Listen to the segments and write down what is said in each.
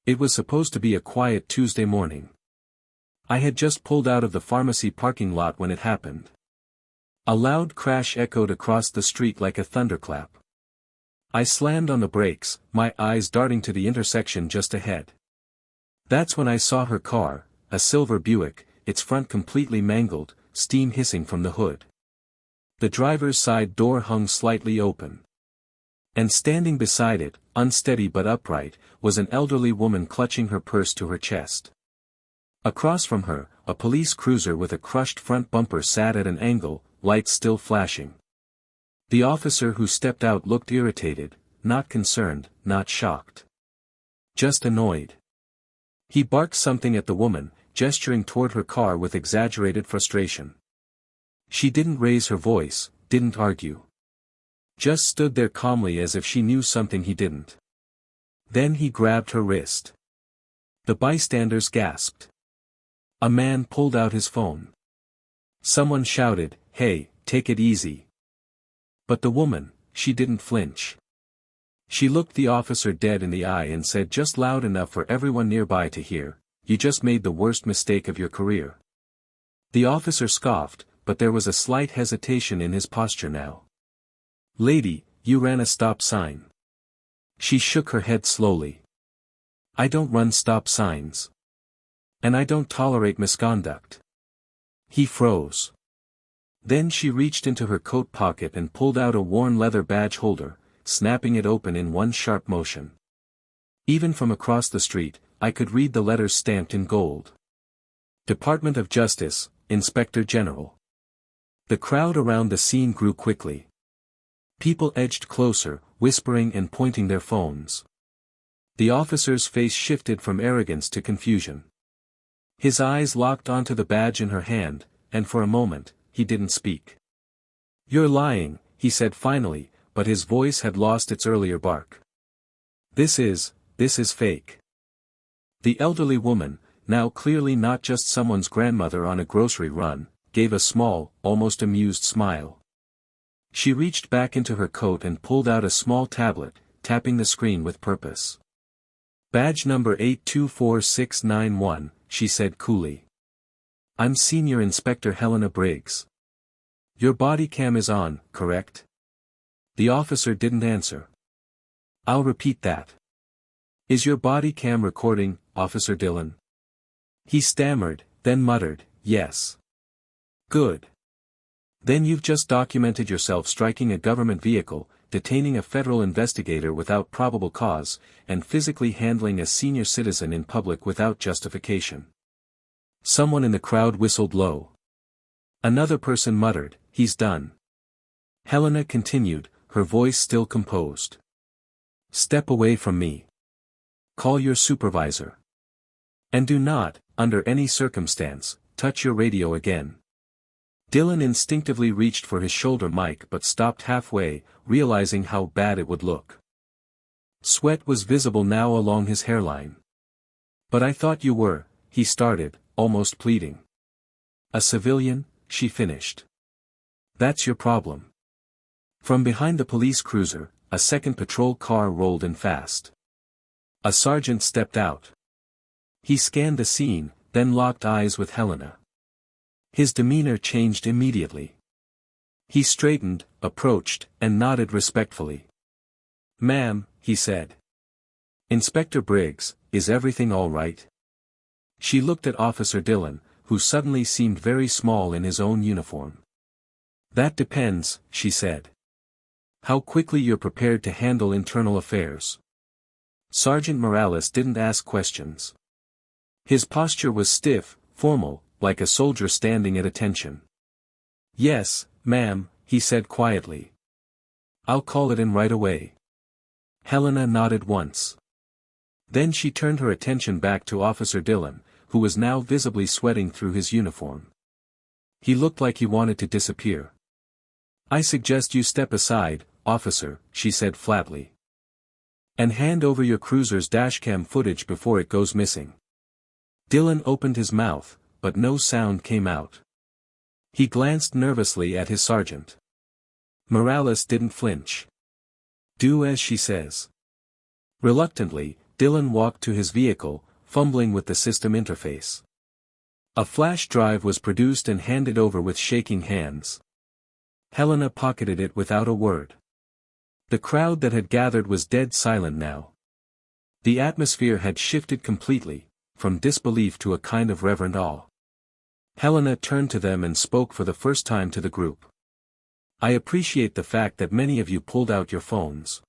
It was supposed to be a quiet Tuesday morning. I had just pulled out of the pharmacy parking lot when it happened. A loud crash echoed across the street like a thunderclap. I slammed on the brakes, my eyes darting to the intersection just ahead. That's when I saw her car, a silver Buick, its front completely mangled, steam hissing from the hood. The driver's side door hung slightly open. And standing beside it, unsteady but upright, was an elderly woman clutching her purse to her chest. Across from her, a police cruiser with a crushed front bumper sat at an angle, lights still flashing. The officer who stepped out looked irritated, not concerned, not shocked. Just annoyed. He barked something at the woman, gesturing toward her car with exaggerated frustration. She didn't raise her voice, didn't argue. Just stood there calmly as if she knew something he didn't. Then he grabbed her wrist. The bystanders gasped. A man pulled out his phone. Someone shouted, "Hey, take it easy." But the woman, she didn't flinch. She looked the officer dead in the eye and said just loud enough for everyone nearby to hear, "You just made the worst mistake of your career." The officer scoffed, but there was a slight hesitation in his posture now. "Lady, you ran a stop sign." She shook her head slowly. "I don't run stop signs. And I don't tolerate misconduct." He froze. Then she reached into her coat pocket and pulled out a worn leather badge holder, snapping it open in one sharp motion. Even from across the street, I could read the letters stamped in gold. Department of Justice, Inspector General. The crowd around the scene grew quickly. People edged closer, whispering and pointing their phones. The officer's face shifted from arrogance to confusion. His eyes locked onto the badge in her hand, and for a moment, he didn't speak. "You're lying," he said finally, but his voice had lost its earlier bark. This is fake." The elderly woman, now clearly not just someone's grandmother on a grocery run, gave a small, almost amused smile. She reached back into her coat and pulled out a small tablet, tapping the screen with purpose. "Badge number 824691, she said coolly. "I'm Senior Inspector Helena Briggs. Your body cam is on, correct?" The officer didn't answer. "I'll repeat that. Is your body cam recording, Officer Dillon?" He stammered, then muttered, "Yes." "Good. Then you've just documented yourself striking a government vehicle, detaining a federal investigator without probable cause, and physically handling a senior citizen in public without justification." Someone in the crowd whistled low. Another person muttered, "He's done." Helena continued, her voice still composed. "Step away from me. Call your supervisor. And do not, under any circumstance, touch your radio again." Dillon instinctively reached for his shoulder mic but stopped halfway, realizing how bad it would look. Sweat was visible now along his hairline. "But I thought you were," he started, almost pleading. "A civilian," she finished. "That's your problem." From behind the police cruiser, a second patrol car rolled in fast. A sergeant stepped out. He scanned the scene, then locked eyes with Helena. His demeanor changed immediately. He straightened, approached, and nodded respectfully. "Ma'am," he said. "Inspector Briggs, is everything all right?" She looked at Officer Dillon, who suddenly seemed very small in his own uniform. "That depends," she said. "How quickly you're prepared to handle internal affairs." Sergeant Morales didn't ask questions. His posture was stiff, formal, like a soldier standing at attention. "Yes, ma'am," he said quietly. "I'll call it in right away." Helena nodded once. Then she turned her attention back to Officer Dillon, who was now visibly sweating through his uniform. He looked like he wanted to disappear. "I suggest you step aside, officer," she said flatly. "And hand over your cruiser's dashcam footage before it goes missing." Dillon opened his mouth, but no sound came out. He glanced nervously at his sergeant. Morales didn't flinch. "Do as she says." Reluctantly, Dylan walked to his vehicle, fumbling with the system interface. A flash drive was produced and handed over with shaking hands. Helena pocketed it without a word. The crowd that had gathered was dead silent now. The atmosphere had shifted completely, from disbelief to a kind of reverent awe. Helena turned to them and spoke for the first time to the group. I appreciate the fact that many of you pulled out your phones.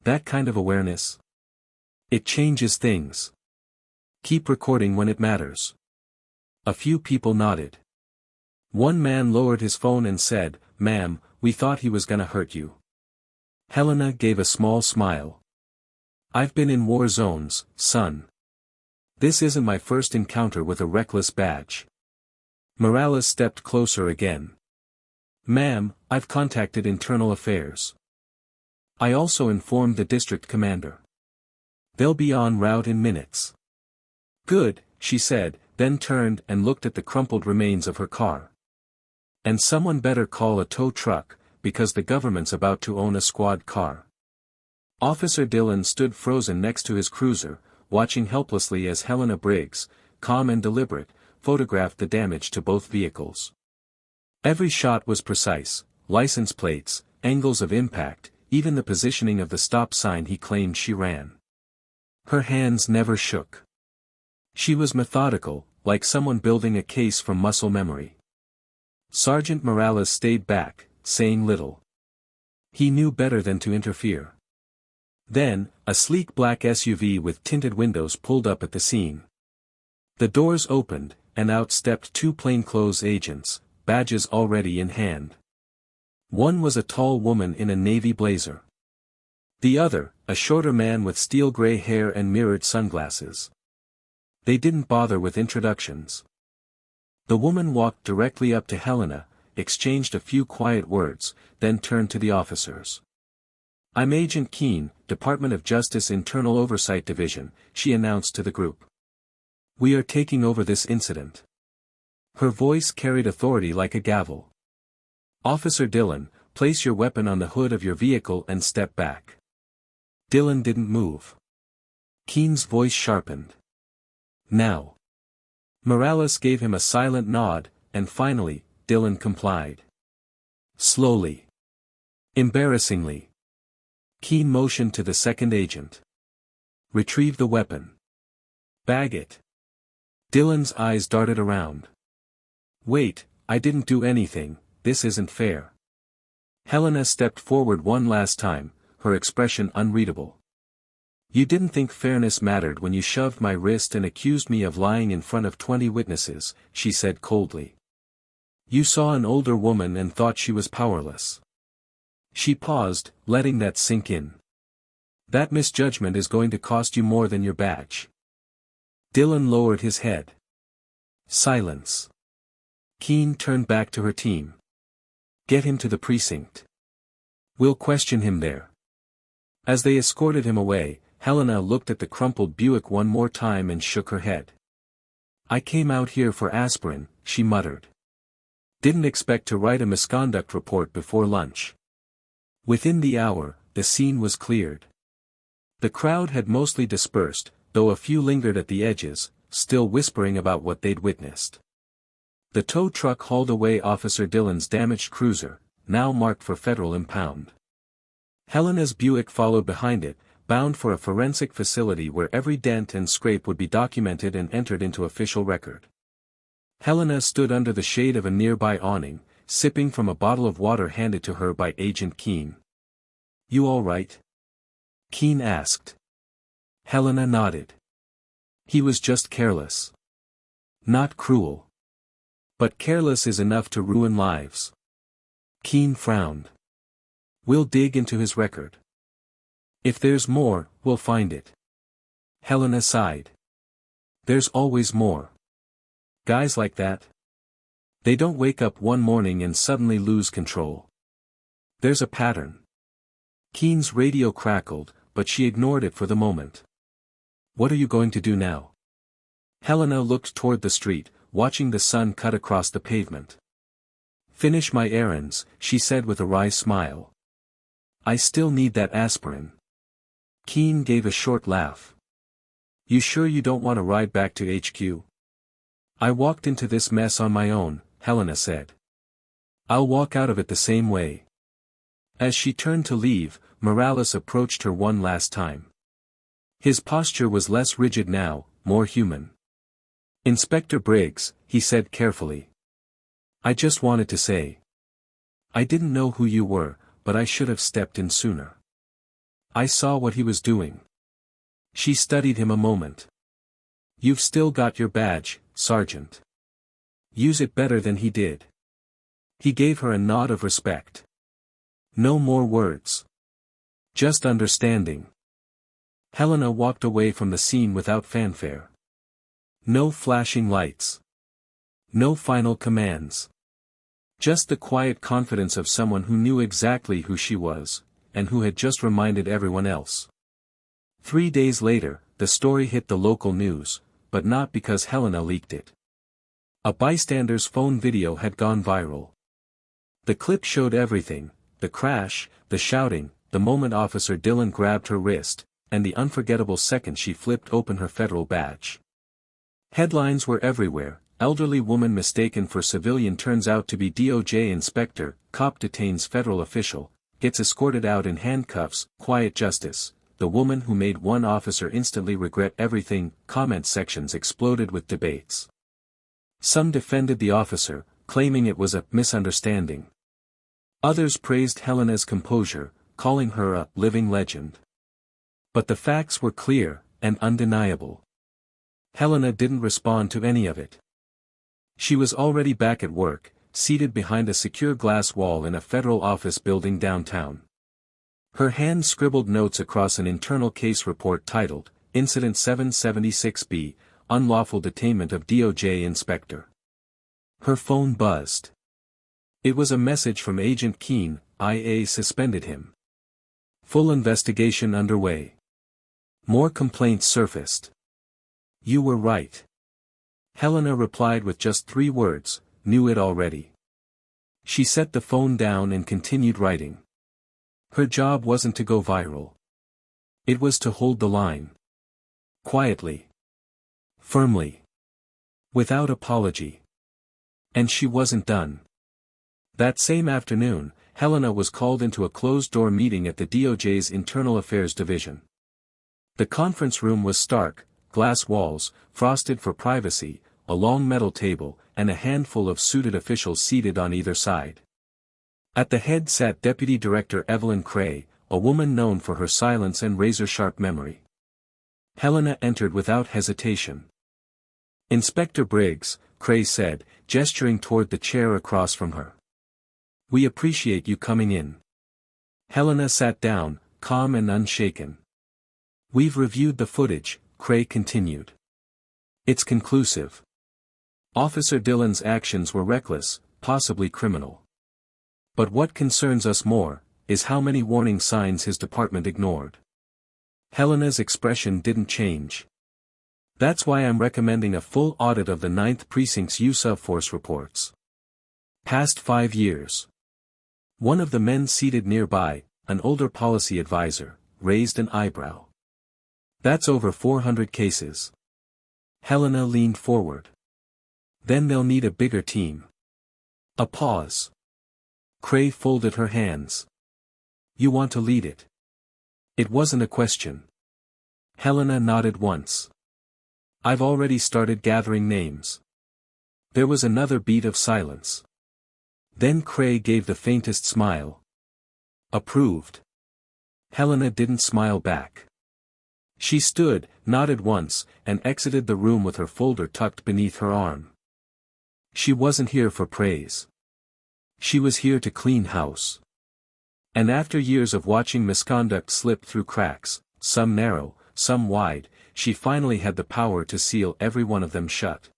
That kind of awareness. It changes things. Keep recording when it matters. A few people nodded. One man lowered his phone and said, "Ma'am, we thought he was gonna hurt you." Helena gave a small smile. I've been in war zones, son. This isn't my first encounter with a reckless badge. Morales stepped closer again. Ma'am, I've contacted Internal Affairs. I also informed the district commander. They'll be en route in minutes. Good, she said, then turned and looked at the crumpled remains of her car. And someone better call a tow truck, because the government's about to own a squad car. Officer Dylan stood frozen next to his cruiser, watching helplessly as Helena Briggs, calm and deliberate, photographed the damage to both vehicles. Every shot was precise, license plates, angles of impact, even the positioning of the stop sign he claimed she ran. Her hands never shook. She was methodical, like someone building a case from muscle memory. Sergeant Morales stayed back, saying little. He knew better than to interfere. Then, a sleek black SUV with tinted windows pulled up at the scene. The doors opened, and out stepped two plainclothes agents, badges already in hand. One was a tall woman in a navy blazer. The other, a shorter man with steel gray hair and mirrored sunglasses. They didn't bother with introductions. The woman walked directly up to Helena, exchanged a few quiet words, then turned to the officers. I'm Agent Keene, Department of Justice Internal Oversight Division, she announced to the group. We are taking over this incident. Her voice carried authority like a gavel. Officer Dylan, place your weapon on the hood of your vehicle and step back. Dylan didn't move. Keene's voice sharpened. Now. Morales gave him a silent nod, and finally, Dylan complied. Slowly. Embarrassingly. Keene motioned to the second agent. Retrieve the weapon. Bag it. Dylan's eyes darted around. Wait, I didn't do anything, this isn't fair. Helena stepped forward one last time, her expression unreadable. You didn't think fairness mattered when you shoved my wrist and accused me of lying in front of 20 witnesses, she said coldly. You saw an older woman and thought she was powerless. She paused, letting that sink in. That misjudgment is going to cost you more than your badge. Dylan lowered his head. Silence. Keene turned back to her team. Get him to the precinct. We'll question him there. As they escorted him away, Helena looked at the crumpled Buick one more time and shook her head. I came out here for aspirin, she muttered. Didn't expect to write a misconduct report before lunch. Within the hour, the scene was cleared. The crowd had mostly dispersed, though a few lingered at the edges, still whispering about what they'd witnessed. The tow truck hauled away Officer Dylan's damaged cruiser, now marked for federal impound. Helena's Buick followed behind it, bound for a forensic facility where every dent and scrape would be documented and entered into official record. Helena stood under the shade of a nearby awning, sipping from a bottle of water handed to her by Agent Keene. You all right? Keene asked. Helena nodded. He was just careless. Not cruel. But careless is enough to ruin lives. Keene frowned. We'll dig into his record. If there's more, we'll find it. Helena sighed. There's always more. Guys like that. They don't wake up one morning and suddenly lose control. There's a pattern. Keene's radio crackled, but she ignored it for the moment. What are you going to do now? Helena looked toward the street, watching the sun cut across the pavement. Finish my errands, she said with a wry smile. I still need that aspirin. Keene gave a short laugh. You sure you don't want to ride back to HQ? I walked into this mess on my own, Helena said. I'll walk out of it the same way. As she turned to leave, Morales approached her one last time. His posture was less rigid now, more human. Inspector Briggs, he said carefully. I just wanted to say. I didn't know who you were, but I should have stepped in sooner. I saw what he was doing. She studied him a moment. You've still got your badge, Sergeant. Use it better than he did. He gave her a nod of respect. No more words. Just understanding. Helena walked away from the scene without fanfare. No flashing lights. No final commands. Just the quiet confidence of someone who knew exactly who she was, and who had just reminded everyone else. 3 days later, the story hit the local news, but not because Helena leaked it. A bystander's phone video had gone viral. The clip showed everything, the crash, the shouting, the moment Officer Dillon grabbed her wrist, and the unforgettable second she flipped open her federal badge. Headlines were everywhere: elderly woman mistaken for civilian turns out to be DOJ inspector, cop detains federal official, gets escorted out in handcuffs, quiet justice, the woman who made one officer instantly regret everything. Comment sections exploded with debates. Some defended the officer, claiming it was a misunderstanding. Others praised Helena's composure, calling her a living legend. But the facts were clear, and undeniable. Helena didn't respond to any of it. She was already back at work, seated behind a secure glass wall in a federal office building downtown. Her hand scribbled notes across an internal case report titled, Incident 776B, Unlawful Detainment of DOJ Inspector. Her phone buzzed. It was a message from Agent Keene. IA suspended him. Full investigation underway. More complaints surfaced. You were right. Helena replied with just 3 words, knew it already. She set the phone down and continued writing. Her job wasn't to go viral. It was to hold the line. Quietly. Firmly. Without apology. And she wasn't done. That same afternoon, Helena was called into a closed-door meeting at the DOJ's Internal Affairs Division. The conference room was stark, glass walls, frosted for privacy, a long metal table, and a handful of suited officials seated on either side. At the head sat Deputy Director Evelyn Cray, a woman known for her silence and razor-sharp memory. Helena entered without hesitation. Inspector Briggs, Cray said, gesturing toward the chair across from her. We appreciate you coming in. Helena sat down, calm and unshaken. We've reviewed the footage, Cray continued. It's conclusive. Officer Dillon's actions were reckless, possibly criminal. But what concerns us more, is how many warning signs his department ignored. Helena's expression didn't change. That's why I'm recommending a full audit of the 9th Precinct's use of force reports. Past 5 years. One of the men seated nearby, an older policy advisor, raised an eyebrow. That's over 400 cases. Helena leaned forward. Then they'll need a bigger team. A pause. Cray folded her hands. You want to lead it? It wasn't a question. Helena nodded once. I've already started gathering names. There was another beat of silence. Then Cray gave the faintest smile. Approved. Helena didn't smile back. She stood, nodded once, and exited the room with her folder tucked beneath her arm. She wasn't here for praise. She was here to clean house. And after years of watching misconduct slip through cracks, some narrow, some wide, she finally had the power to seal every one of them shut.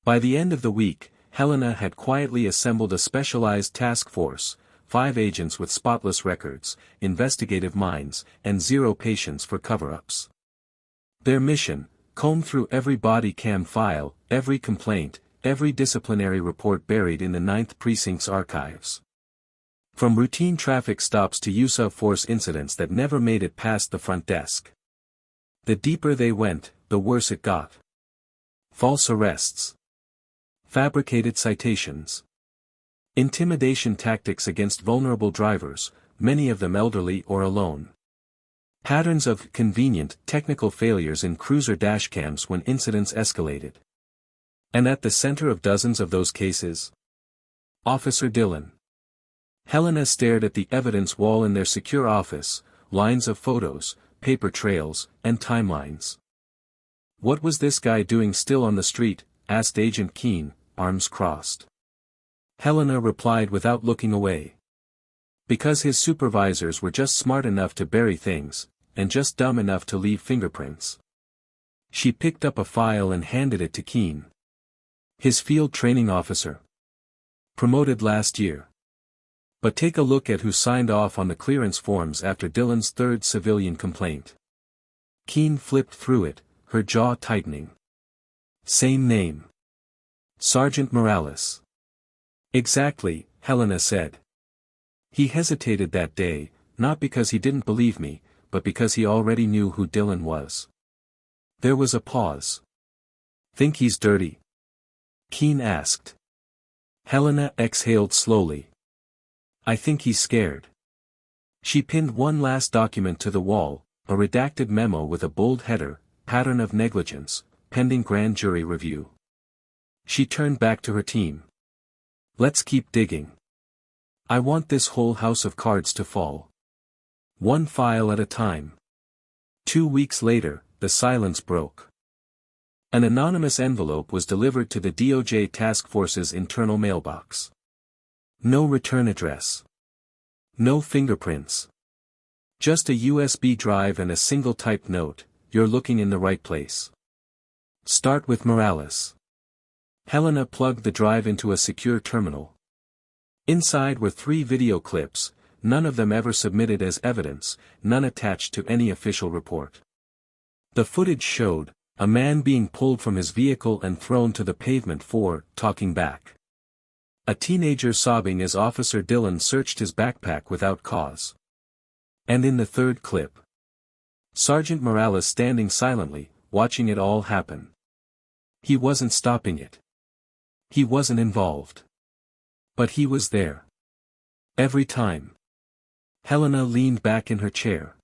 By the end of the week, Helena had quietly assembled a specialized task force, 5 agents with spotless records, investigative minds, and 0 patience for cover-ups. Their mission: comb through every body cam file, every complaint, every disciplinary report buried in the 9th Precinct's archives. From routine traffic stops to use of force incidents that never made it past the front desk. The deeper they went, the worse it got. False arrests. Fabricated citations. Intimidation tactics against vulnerable drivers, many of them elderly or alone. Patterns of convenient technical failures in cruiser dashcams when incidents escalated. And at the center of dozens of those cases? Officer Dillon. Helena stared at the evidence wall in their secure office, lines of photos, paper trails, and timelines. "What was this guy doing still on the street?" asked Agent Keene, arms crossed. Helena replied without looking away. Because his supervisors were just smart enough to bury things, and just dumb enough to leave fingerprints. She picked up a file and handed it to Keene. "His field training officer. Promoted last year. But take a look at who signed off on the clearance forms after Dillon's third civilian complaint." Keene flipped through it, her jaw tightening. "Same name. Sergeant Morales." "Exactly," Helena said. "He hesitated that day, not because he didn't believe me, but because he already knew who Dillon was." There was a pause. "Think he's dirty?" Keene asked. Helena exhaled slowly. "I think he's scared." She pinned one last document to the wall, a redacted memo with a bold header, "Pattern of negligence, pending grand jury review." She turned back to her team. "Let's keep digging. I want this whole house of cards to fall. One file at a time." 2 weeks later, the silence broke. An anonymous envelope was delivered to the DOJ Task Force's internal mailbox. No return address. No fingerprints. Just a USB drive and a single typed note, "You're looking in the right place. Start with Morales." Helena plugged the drive into a secure terminal. Inside were 3 video clips, none of them ever submitted as evidence, none attached to any official report. The footage showed a man being pulled from his vehicle and thrown to the pavement for talking back. A teenager sobbing as Officer Dillon searched his backpack without cause. And in the third clip, Sergeant Morales standing silently, watching it all happen. He wasn't stopping it. He wasn't involved. But he was there. Every time. Helena leaned back in her chair.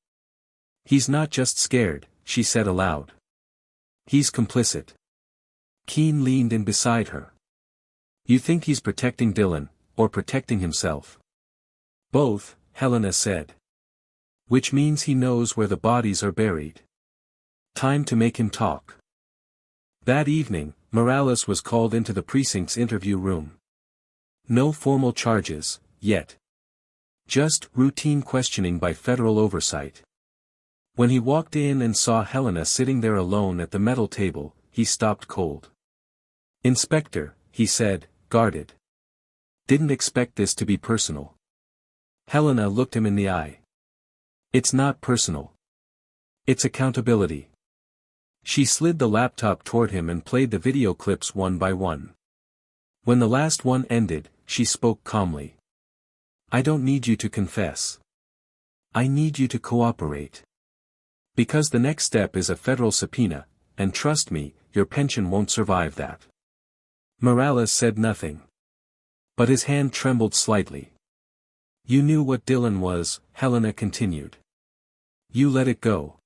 "He's not just scared," she said aloud. "He's complicit." Keene leaned in beside her. "You think he's protecting Dillon, or protecting himself?" "Both," Helena said. "Which means he knows where the bodies are buried. Time to make him talk." That evening, Morales was called into the precinct's interview room. No formal charges, yet. Just routine questioning by federal oversight. When he walked in and saw Helena sitting there alone at the metal table, he stopped cold. "Inspector," he said, guarded. "Didn't expect this to be personal." Helena looked him in the eye. "It's not personal. It's accountability." She slid the laptop toward him and played the video clips one by one. When the last one ended, she spoke calmly. "I don't need you to confess. I need you to cooperate. Because the next step is a federal subpoena, and trust me, your pension won't survive that." Morales said nothing. But his hand trembled slightly. "You knew what Dillon was," Helena continued. "You let it go.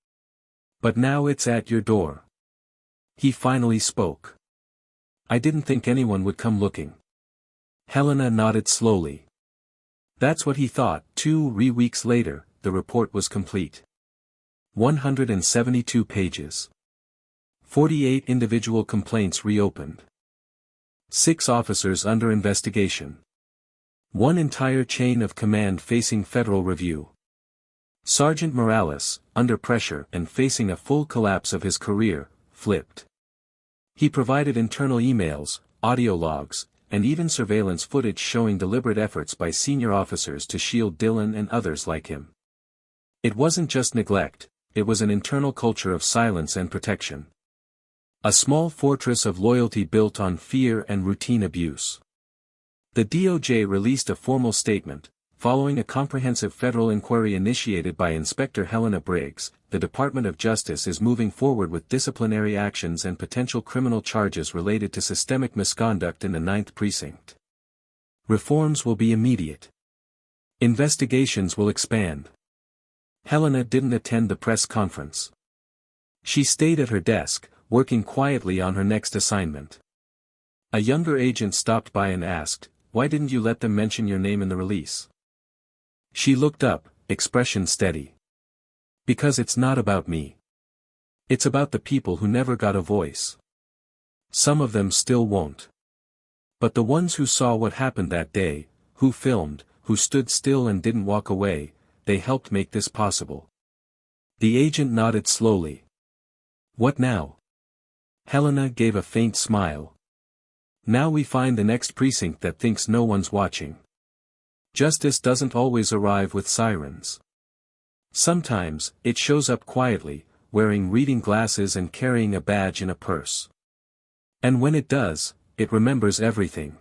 But now it's at your door." He finally spoke. "I didn't think anyone would come looking." Helena nodded slowly. That's what he thought. 2 weeks later, the report was complete. 172 pages. 48 individual complaints reopened. 6 officers under investigation. 1 entire chain of command facing federal review. Sergeant Morales, under pressure and facing a full collapse of his career, flipped. He provided internal emails, audio logs, and even surveillance footage showing deliberate efforts by senior officers to shield Dillon and others like him. It wasn't just neglect, it was an internal culture of silence and protection. A small fortress of loyalty built on fear and routine abuse. The DOJ released a formal statement, Following a comprehensive federal inquiry initiated by Inspector Helena Briggs, the Department of Justice is moving forward with disciplinary actions and potential criminal charges related to systemic misconduct in the 9th Precinct. Reforms will be immediate. Investigations will expand. Helena didn't attend the press conference. She stayed at her desk, working quietly on her next assignment. A younger agent stopped by and asked, "Why didn't you let them mention your name in the release?" She looked up, expression steady. "Because it's not about me. It's about the people who never got a voice. Some of them still won't. But the ones who saw what happened that day, who filmed, who stood still and didn't walk away, they helped make this possible." The agent nodded slowly. "What now?" Helena gave a faint smile. "Now we find the next precinct that thinks no one's watching. Justice doesn't always arrive with sirens. Sometimes, it shows up quietly, wearing reading glasses and carrying a badge in a purse. And when it does, it remembers everything.